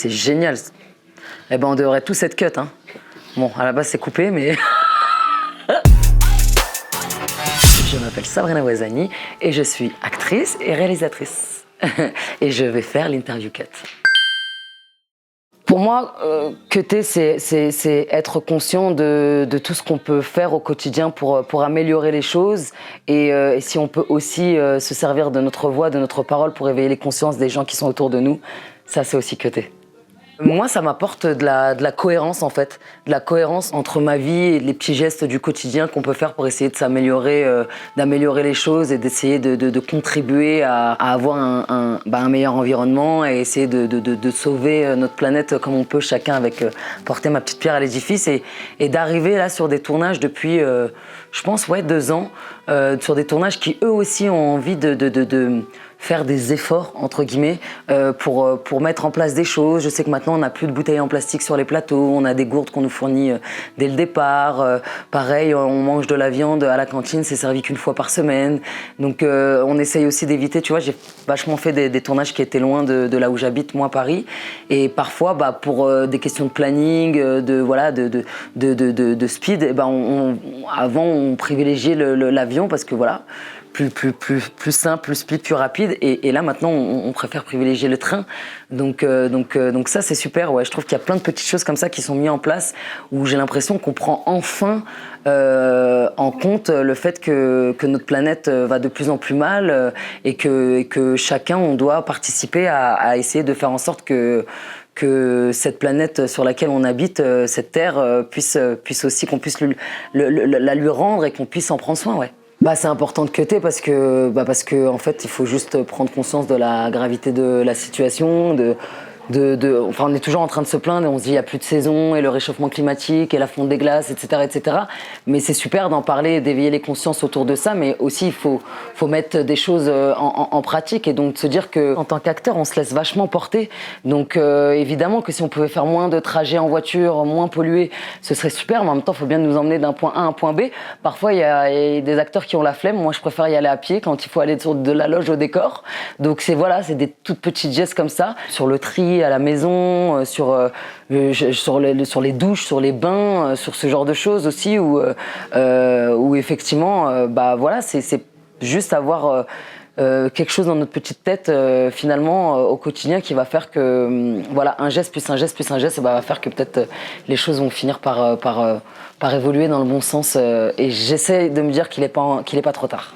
C'est génial. Eh ben, on devrait tous être cut, hein. Bon, à la base, c'est coupé, mais... Je m'appelle Sabrina Ouazzani et je suis actrice et réalisatrice. Et je vais faire l'interview cut. Pour moi, cutter, c'est être conscient de tout ce qu'on peut faire au quotidien pour améliorer les choses et si on peut aussi se servir de notre voix, de notre parole pour éveiller les consciences des gens qui sont autour de nous, ça c'est aussi cutter. Moi, ça m'apporte de la cohérence en fait, de la cohérence entre ma vie et les petits gestes du quotidien qu'on peut faire pour essayer de s'améliorer, d'améliorer les choses et d'essayer de contribuer à avoir un meilleur environnement et essayer de sauver notre planète comme on peut chacun avec porter ma petite pierre à l'édifice et d'arriver là sur des tournages depuis, je pense, 2 ans, sur des tournages qui eux aussi ont envie de faire des efforts, entre guillemets, pour mettre en place des choses. Je sais que maintenant, on n'a plus de bouteilles en plastique sur les plateaux, on a des gourdes qu'on nous fournit dès le départ. Pareil, on mange de la viande à la cantine, c'est servi qu'une fois par semaine. Donc, on essaye aussi d'éviter, tu vois, j'ai vachement fait des tournages qui étaient loin de là où j'habite, moi, Paris. Et parfois, pour des questions de planning, de speed, avant, on privilégiait l'avion parce que, voilà, plus simple, plus speed, plus rapide. Et là, maintenant, on préfère privilégier le train. Donc ça, c'est super. Ouais, je trouve qu'il y a plein de petites choses comme ça qui sont mises en place où j'ai l'impression qu'on prend enfin en compte le fait que notre planète va de plus en plus mal et que chacun, on doit participer à essayer de faire en sorte que cette planète sur laquelle on habite, cette terre, puisse aussi, qu'on puisse la lui rendre et qu'on puisse en prendre soin, ouais. C'est important de cutter parce que en fait, il faut juste prendre conscience de la gravité de la situation, enfin, on est toujours en train de se plaindre et on se dit il n'y a plus de saison et le réchauffement climatique et la fonte des glaces, etc., etc. Mais c'est super d'en parler, d'éveiller les consciences autour de ça, mais aussi il faut mettre des choses en pratique et donc de se dire qu'en tant qu'acteur, on se laisse vachement porter. Donc évidemment que si on pouvait faire moins de trajets en voiture, moins polluer, ce serait super, mais en même temps, il faut bien nous emmener d'un point A à un point B. Parfois, il y a des acteurs qui ont la flemme. Moi, je préfère y aller à pied quand il faut aller de la loge au décor. Donc c'est des toutes petites gestes comme ça. Sur le tri à la maison, sur les douches, sur les bains, sur ce genre de choses aussi où effectivement, c'est juste avoir quelque chose dans notre petite tête finalement au quotidien qui va faire que un geste plus un geste plus un geste va faire que peut-être les choses vont finir par évoluer dans le bon sens et j'essaie de me dire qu'il est pas trop tard.